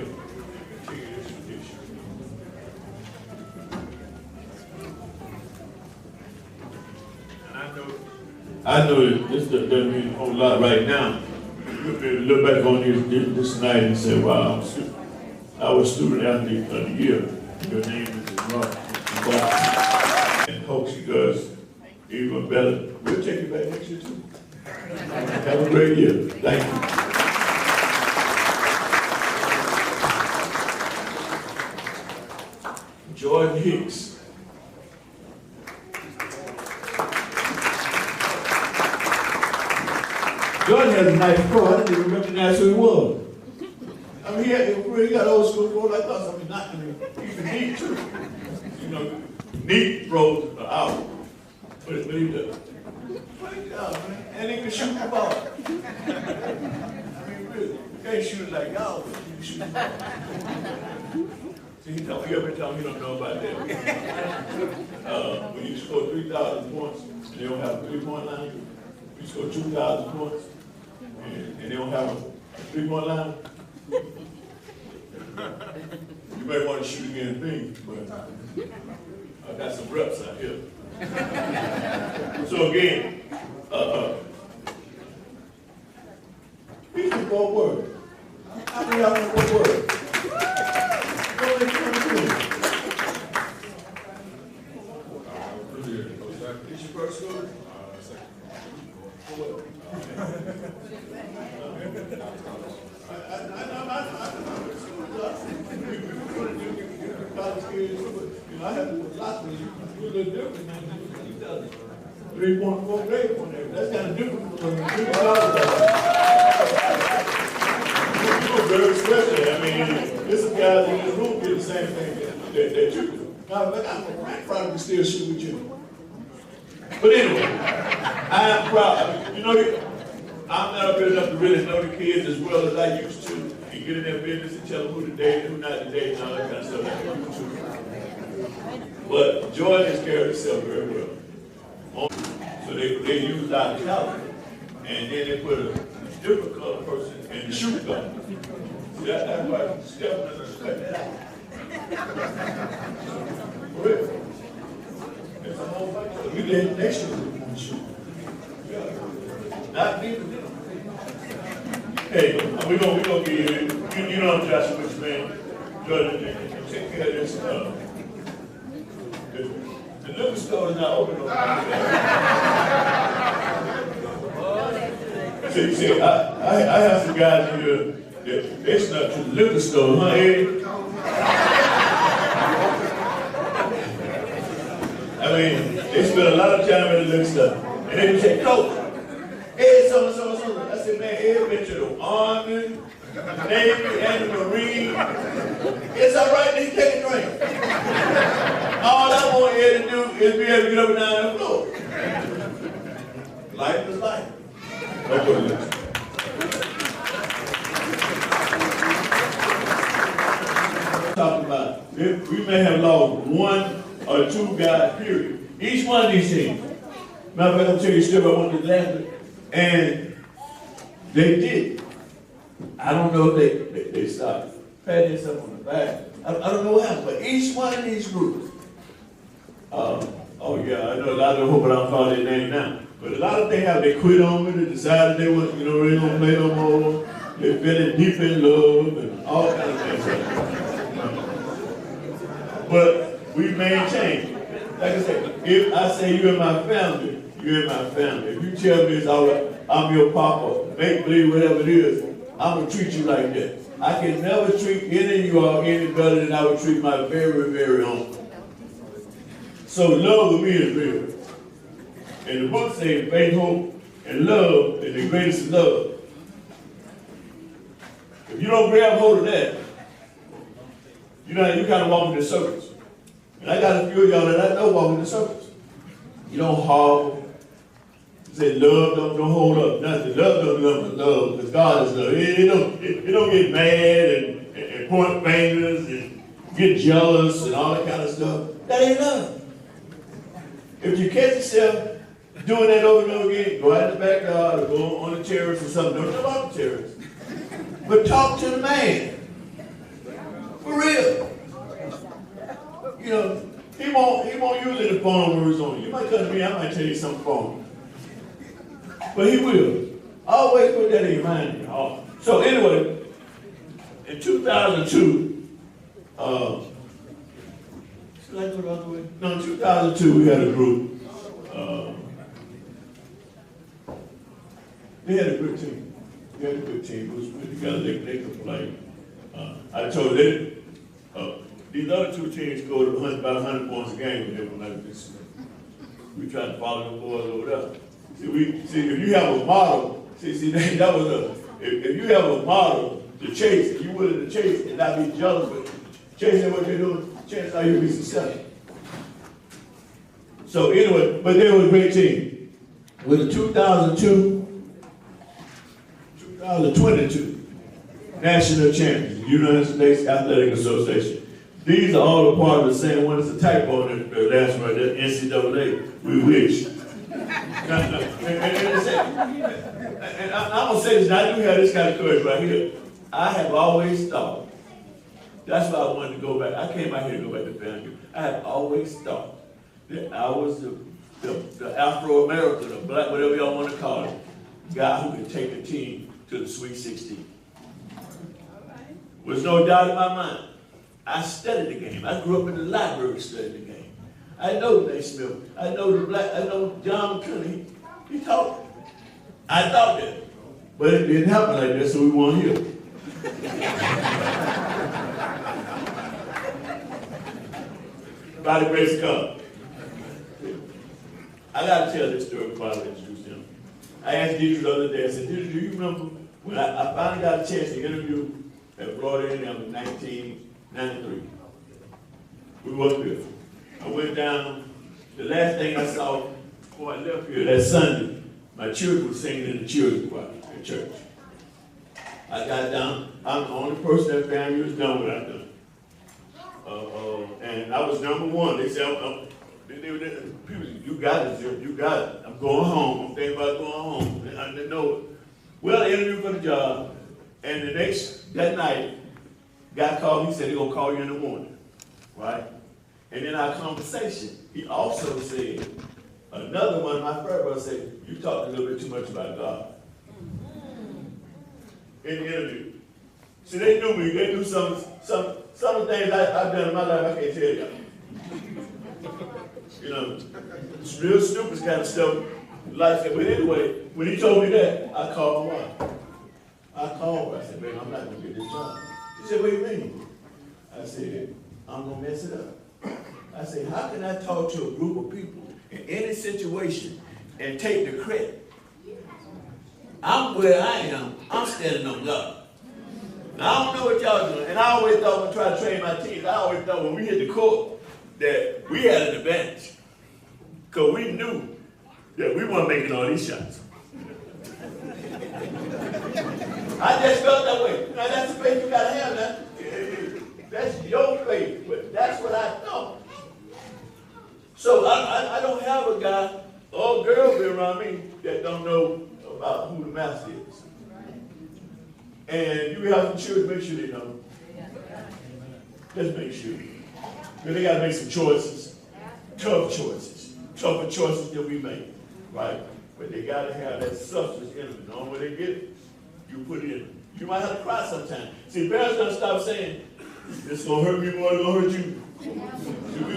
and continue this tradition. And I know that this doesn't mean a whole lot right now. You'll be able to look back on this night and say, wow, I was student athlete of the year. Your name is Rob. And hope she does even better. We'll take you back next year too. Have a great year. Thank you. Jordan Hicks. Jordan has a nice car. I didn't even recognize who he was. I mean, he got old school bro like us. I mean, not even neat too. You know, neat bros are out. But he does. Great job, man. And he can shoot the ball. I mean, really, you can't shoot it like y'all, but you can shoot the ball. See, he every time he don't know about that. When you score 3,000 points and they don't have a 3-point line, you score 2,000 points and they don't have a 3-point line, you may want to shoot again things, but I got some reps out here. So again, he's the four word. How many of y'all know what word? It's your first school? I have to lots of you. You're a little different than each other. 3.4 grade point there. That's kind of different from the 2 You're very special. I mean, there's some guys in this room get the same thing that you do. Now, I'm proud to still shoot with you. But anyway, I am proud. You know, I'm not up here enough to really know the kids as well as I used to and get in their business and tell them who to date and who not to date and all that kind of stuff like I used to. But Jordan has carried himself very well. So they used our talent and then they put a different color person in the shoe guard. See, that's why Steph doesn't cut that out. For real. It's a whole bunch of you did next year on the shoe. Not me, but hey, we're gonna get you know Joshua, which man, Jordan, take care of this stuff. The liquor store is not open over there. See, I have some guys in here that they snuck to the liquor store, huh, Eddie? I mean, they spend a lot of time at the liquor store. And they would say, Coach, Ed, so. I said, man, Ed been to the Army, the Navy, and the Marine. It's all right, they take a drink. All I want Ed to do is be able to get up and down the floor. Life is life. Talking about, we may have lost 1 or 2 guys, period. Each one of these teams. Matter of fact, I'm telling you a story about one of the last one. And they did. I don't know if they stopped patting themselves on the back. I don't know what happened, but each one of these groups, oh yeah, I know a lot of them, hope I don't call their name now, but a lot of things have they quit on me, they decided they weren't, they don't play no more, they're feeling deep in love, and all kinds of things. But we maintain. Like I said, if I say you're in my family, you're in my family. If you tell me it's all right, I'm your papa, make believe whatever it is, I'm going to treat you like that. I can never treat any of you all any better than I would treat my very, very own. So love with me is real. And the book says faith, hope, and love is the greatest of love. If you don't grab hold of that, you kind of walk in the circles. And I got a few of y'all that I know walk in the circles. You don't hog. Say love don't hold up nothing. Love don't love love because God is love. It don't get mad and point fingers and get jealous and all that kind of stuff. That ain't love. If you catch yourself doing that over and over again, go out in the backyard or go on the terrace or something. Don't know about the terrace. But talk to the man. the phone words on you. You might come to me, I might tell you something phony. But he will. Always put that in your mind. So anyway, in 2002, should I go the other way? No, in 2002 we had a group. They had a good team. They had a good team. It was put together. They could play. I told them, these other two teams scored about 100 points a game when they were like this. We tried to follow the boys over there. See, if you have a model, that was if you have a model to chase, and you willing to chase and not be jealous with chasing what you're doing, chances are you'll be successful. So anyway, but they were a great team. With the 2022 National Champions, United States Athletic Association. These are all a part of the same one. It's a typo in the last one, the NCAA. We wish. And I'm going to say this, and I do have this kind of courage right here. I have always thought, that's why I wanted to go back. I came out here to go back to family. I have always thought that I was the Afro-American, the black, whatever y'all want to call it, guy who could take a team to the Sweet 16. There's no doubt in my mind. I studied the game. I grew up in the library studying the game. I know Naismith. I know John McCulley. He taught. I thought that. But it didn't happen like that, so we weren't here. By the grace of God. I got to tell this story before I introduce him. I asked Deidre the other day, I said, Deidre, do you remember when I finally got a chance to interview at Florida A&M in 1993? We worked here. I went down. The last thing I saw before I left here that Sunday, my children were singing in the children's choir at church. I got down. I'm the only person in that family who's done what I've done. And I was number one. They said, people, you got it, Jim. You got it. I'm going home. I'm thinking about going home. And I didn't know it. Well, I interviewed for the job. And that night, guy called me, he said he's going to call you in the morning. Right? And in our conversation, he also said, another one of my friend brothers said, you talked a little bit too much about God. In the interview. See, they knew me. They knew some of the things I've done in my life I can't tell y'all. You know, it's real stupid kind of stuff. Like, but anyway, when he told me that, I called my wife. I said, baby, I'm not going to get this job. She said, what do you mean? I said, I'm going to mess it up. I said, how can I talk to a group of people in any situation and take the credit? I'm where I am. I'm standing on God. Now, I don't know what y'all doing. And I always thought when I tried to train my teams, I always thought when we hit the court that we had an advantage. Because we knew that we weren't making all these shots. I just felt that way. Now, that's the faith you got to have now. That's your faith. But that's what I thought. So I don't have a guy or girl be around me that don't know about who the master is. And you have some children, make sure they know. Just make sure. But they got to make some choices, tougher choices than we make, right? But they got to have that substance in them. The only way they get it, you put it in. You might have to cry sometime. See, parents don't stop saying, it's going to hurt me more, it's going to hurt you. We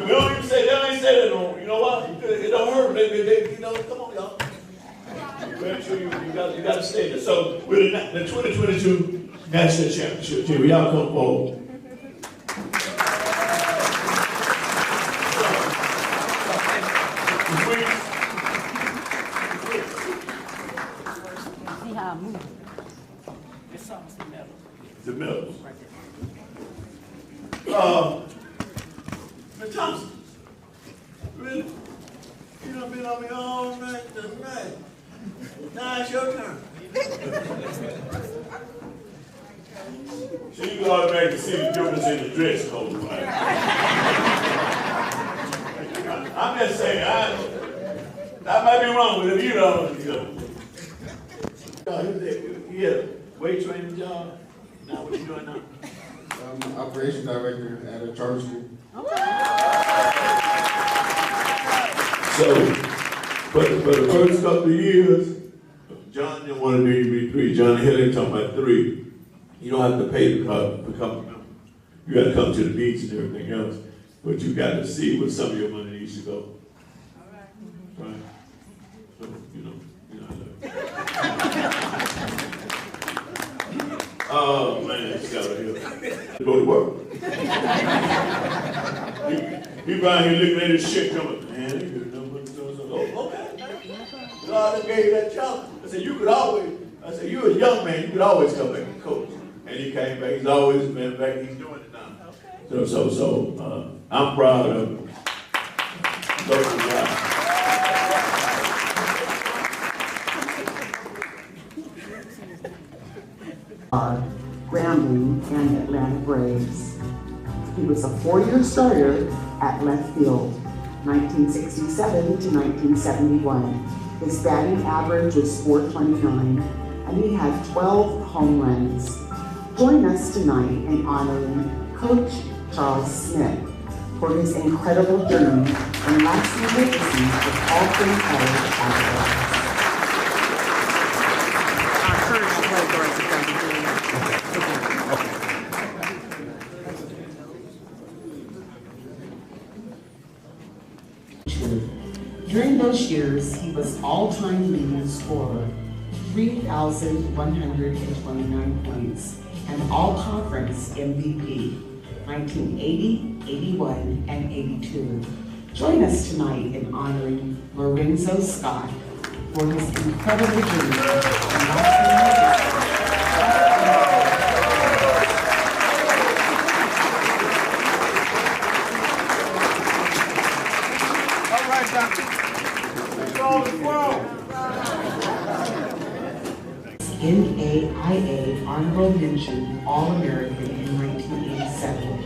don't even say, they don't even say that no more. You know what? It don't hurt. You know, come on, y'all. Make sure you got to stay there. So, with the 2022 National Championship team, y'all come forward. See how I move. This song's the medal. The medals. Ms. Thompson, really? You done been on me all night tonight. Now it's your turn. So you can automatically see the difference in the dress code, right? I'm just saying, I might be wrong with it, you know. He had a weight training job. Now what are you doing now? I'm operations director at a charter school. So, but for the first couple of years, John didn't want to do UB3. John Hillary talking about 3. You don't have to pay to become a member. You got to come to the beach and everything else, but you got to see where some of your money needs to go. Right? So, you know. Oh man, it's got to go to work. He around here looking at his shit coming, man, he could have done what so okay. God gave you that challenge. I said, you're a young man, you could always come back and coach. And he came back, he's always been back, he's doing it now. So I'm proud of him. Grambling and Atlanta Braves. He was a 4-year starter at left field, 1967 to 1971. His batting average was .429, and he had 12 home runs. Join us tonight in honoring Coach Charles Smith for his incredible journey and lasting legacy with all Quinn College athletics. During those years, he was all-time leading scorer, 3,129 points, and all-conference MVP, 1980, 81, and 82. Join us tonight in honoring Lorenzo Scott for his incredible journey and lasting legacy. NAIA Honorable Mention All-American in 1987,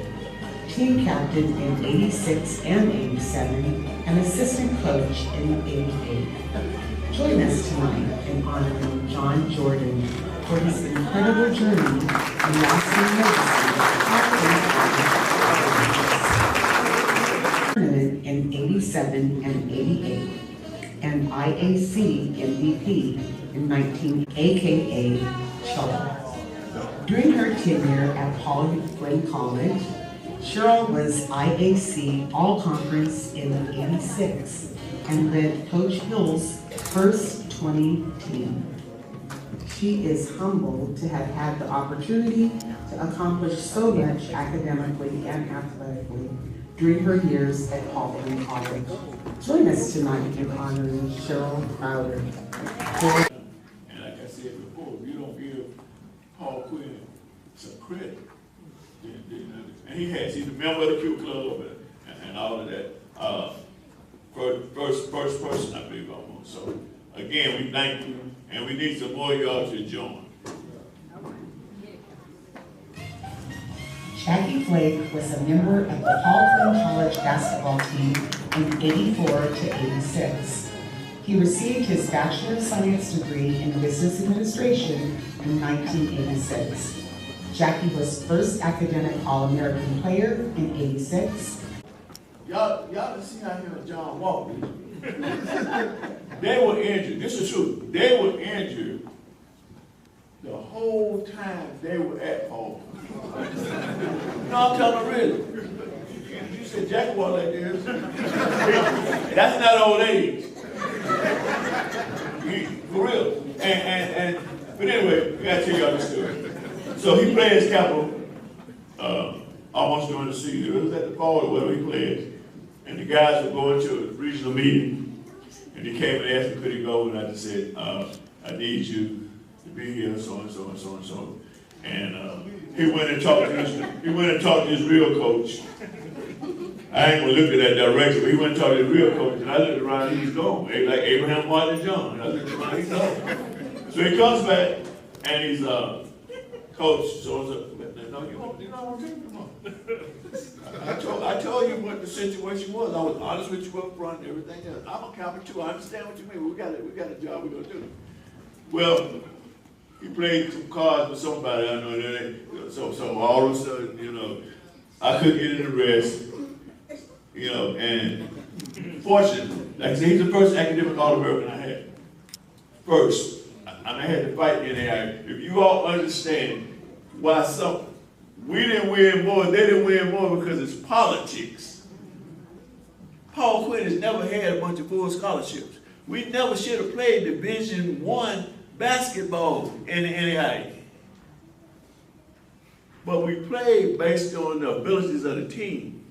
team captain in 86 and 87, and assistant coach in 88. Join us tonight in honoring John Jordan for his incredible journey and lasting legacy in 87 and 88, and IAC MVP in 19, aka Cheryl. During her tenure at Quinn College, Cheryl was IAC All-Conference in 86 and led Coach Hill's first 20 team. She is humbled to have had the opportunity to accomplish so much academically and athletically during her years at Quinn College. Join us tonight in honoring Cheryl Crowder. And like I said before, if you don't give Paul Quinn some credit, and he's a member of the Q Club and all of that. First person, I believe, almost. So again, we thank you, and we need some more of y'all to join. Jackie Flake was a member of the Quinn College basketball team in 84 to 86. He received his Bachelor of Science degree in Business Administration in 1986. Jackie was first academic All-American player in 86. Y'all done seen out here John Walker. They were injured. This is true. They were injured the whole time they were at home. No, I'm telling you really. You said Jackie was like this. That's not old age. For real. But anyway, we gotta tell y'all this story. So he plays Capital almost during the season. It was at the fall or whatever he played. And the guys were going to a regional meeting. And he came and asked me, could he go? And I just said, I need you to be here, so and so and so and so. And he went and talked to his real coach. I ain't gonna look at that directly, but he went and talked to his real coach, and I looked around, he was gone. Like Abraham Martin John. I looked around, he's gone. So he comes back, and he's coach, so no, you don't want to come on. I told you what the situation was. I was honest with you up front and everything else. I'm a cowboy too. I understand what you mean. We got a job we're gonna do. Well, he played some cards with somebody I know that. So all of a sudden, I couldn't get in the rest, and fortunately, Like I said, he's the first academic All-American I had. First. I had to fight in there. If you all understand why we didn't win more, they didn't win more because it's politics. Paul Quinn has never had a bunch of full scholarships. We never should have played Division I basketball in the NAIA. But we played based on the abilities of the team.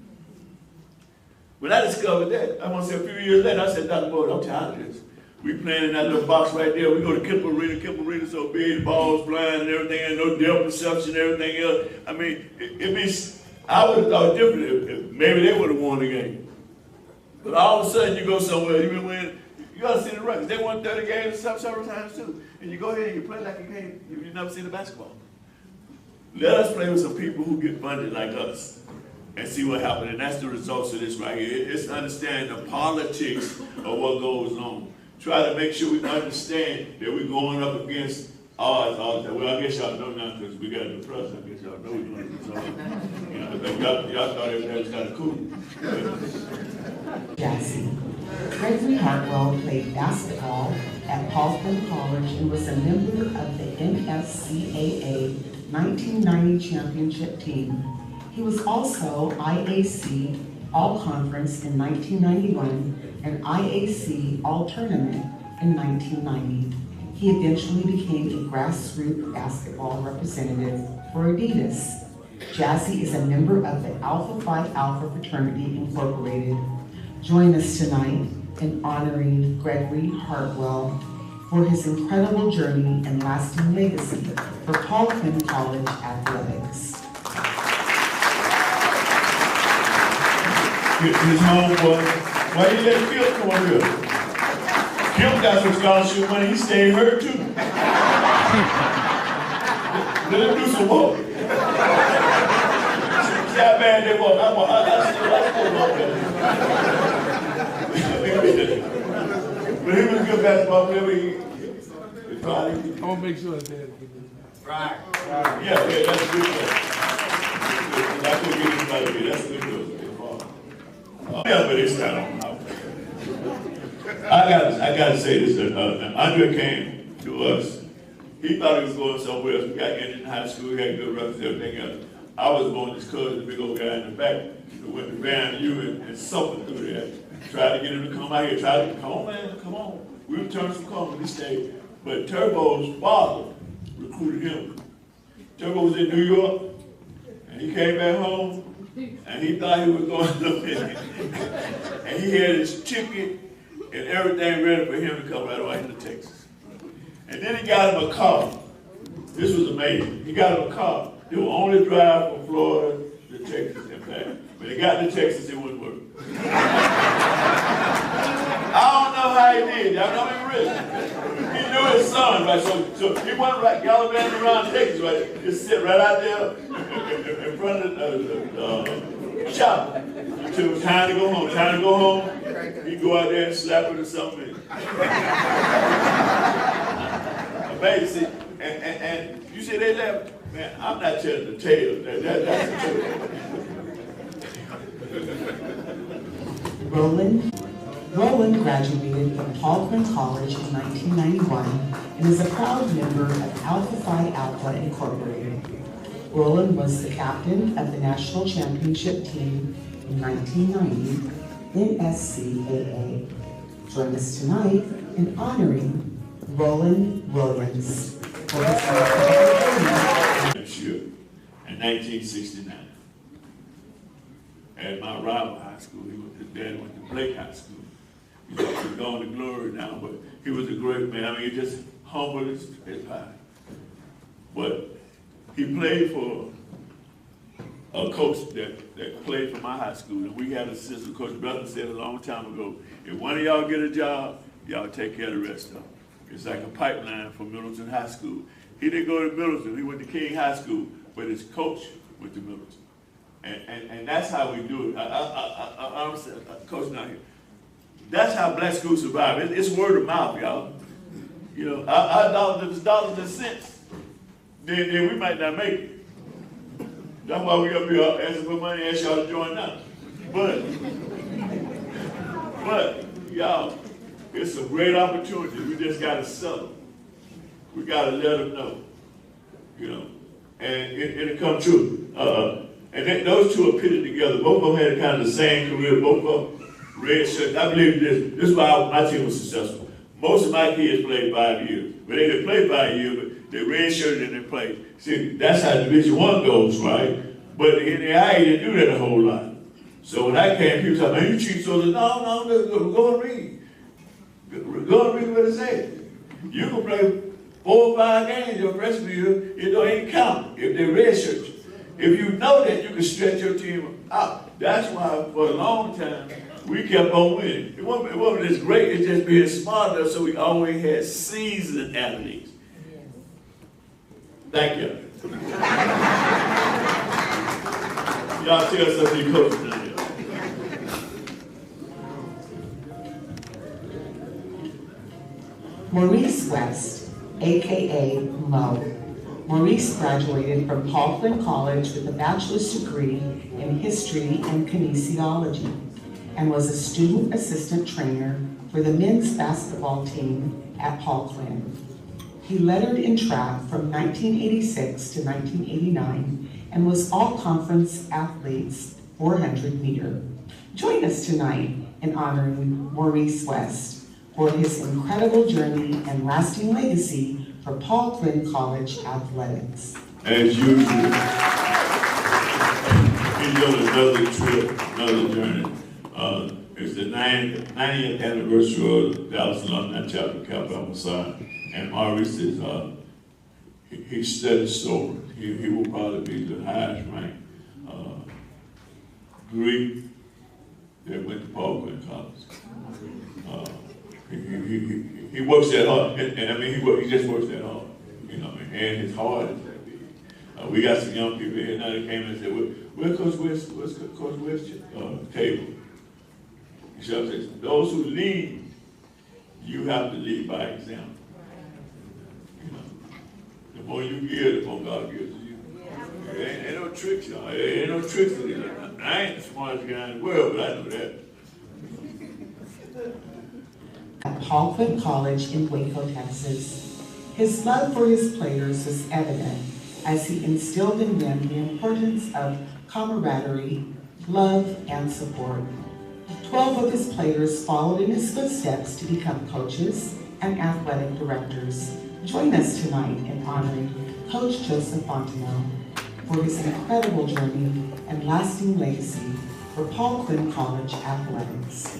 When I discovered that, I want to say a few years later, I said, Dr. Boyd, I'm tired of this. We playing in that little box right there. We go to Kemp Arena so big, the ball's blind and everything, and no depth perception and everything else. I mean, I would have thought different if maybe they would have won the game. But all of a sudden you go somewhere, you been winning, you gotta see the records. They won 30 games several times too. And you go ahead and you play like you've never seen the basketball. Let us play with some people who get funded like us and see what happens. And that's the results of this right here. It's understanding the politics of what goes on. Try to make sure we understand that we're going up against odds all the time. Well, I guess y'all know now because we got a new president. I guess y'all know we're doing this all. Y'all thought everything was kind of cool. Jackson. Gregory Hartwell played basketball at Paulson College and was a member of the NSCAA 1990 championship team. He was also IAC All-Conference in 1991 and IAC All-Tournament in 1990. He eventually became a grassroots basketball representative for Adidas. Jazzy is a member of the Alpha Phi Alpha Fraternity Incorporated. Join us tonight in honoring Gregory Hartwell for his incredible journey and lasting legacy for Paul Quinn College athletics. His homeboy, why you let Phil come over here? Phil got some scholarship money, he stayed hurt too. Let him do some more. See how bad they walk. I still like to walk there. But he was a good basketball player. I'm gonna make sure that right. Yeah, that's a good play. I couldn't get anybody here. That's a good play. Yeah, but it's not on. I gotta say this. Andre came to us. He thought he was going somewhere else. We got in high school. We had good records, everything else. I was going to his cousin, the big old guy in the back, who went to Van U and suffered through that. Tried to get him to come out here. Come on, man, come on. We returned some calls and he stayed. But Turbo's father recruited him. Turbo was in New York, and he came back home. And he thought he was going to look at it. And he had his ticket and everything ready for him to come right away into Texas. And then he got him a car. This was amazing. He got him a car. They will only drive from Florida to Texas and back. When he got to Texas, it wouldn't work. I don't know how he did. I know he really. He knew his son, right? So he wasn't right gallivanting around Texas, right? Just sit right out there in front of the shop until it was time to go home. Time to go home, he'd go out there and slap it or something. Amazing. And you say they left. Man, I'm not telling the tale. That's the truth. Roland graduated from Paul Quinn College in 1991 and is a proud member of Alpha Phi Alpha Incorporated. Roland was the captain of the national championship team in 1990 in NSCAA. Join us tonight in honoring Roland Williams for his in 1969. At my rival high school, his dad went to Blake High School. He's gone to glory now, but he was a great man. I mean, he just humble as pie. But he played for a coach that played for my high school, and we had an assistant. Coach Butler said a long time ago, if one of y'all get a job, y'all take care of the rest of them. It's like a pipeline from Middleton High School. He didn't go to Middleton, he went to King High School, but his coach went to Middleton. And that's how we do it. I'm Coach now here. That's how black schools survive. It's word of mouth, y'all. You know, our dollars, if it's dollars and cents, then we might not make it. That's why we up here asking for money, ask y'all to join now. But y'all, it's a great opportunity. We just gotta sell them. We gotta let them know, you know, and it'll come true. And then those two are pitted together. Both of them had kind of the same career. Both of them red shirts. I believe this is why my team was successful. Most of my kids played 5 years. But they didn't play 5 years, but they red shirted and they played. See, that's how Division I goes, right? But in the IA, they didn't do that a whole lot. So when I came, people said, man, you cheat. So I said, no, go and read. Go and read what it says. You can play 4 or 5 games your freshman year, it don't even count if they're red shirts. If you know that, you can stretch your team out. That's why for a long time, we kept on winning. It wasn't as great, it's just being smart enough so we always had seasoned athletes. Thank you. Y'all tell some of your coaches down here. Maurice West, aka Mo. Maurice graduated from Paul Quinn College with a bachelor's degree in history and kinesiology and was a student assistant trainer for the men's basketball team at Paul Quinn. He lettered in track from 1986 to 1989 and was all-conference athletes 400 meter. Join us tonight in honoring Maurice West for his incredible journey and lasting legacy for Paul Quinn College athletics. As usual, he's on another trip, another journey. It's the 90th anniversary of Dallas Alumni Chapter Kappa Alpha Psi, and Maurice is he studied so he will probably be the highest ranked Greek that went to Paul Quinn College. He works that hard, and I mean he just works that hard, you know, and his heart is that big. We got some young people here now that came and said, "Where's Coach West's table?" He says, "Those who lead, you have to lead by example. You know, the more you give, the more God gives to you. Ain't no tricks, y'all. Ain't no tricks to this. I ain't the smartest guy in the world, but I know that." At Paul Quinn College in Waco, Texas, his love for his players was evident as he instilled in them the importance of camaraderie, love, and support. 12 of his players followed in his footsteps to become coaches and athletic directors. Join us tonight in honoring Coach Joseph Fontenot for his incredible journey and lasting legacy for Paul Quinn College athletics.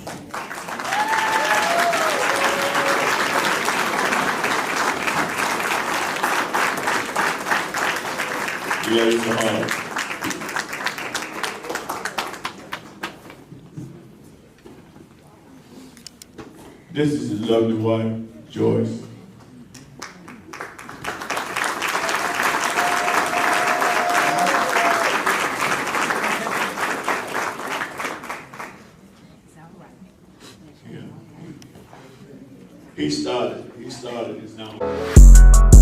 Yeah, it's hard. This is his lovely wife, Joyce. Yeah. He started his now.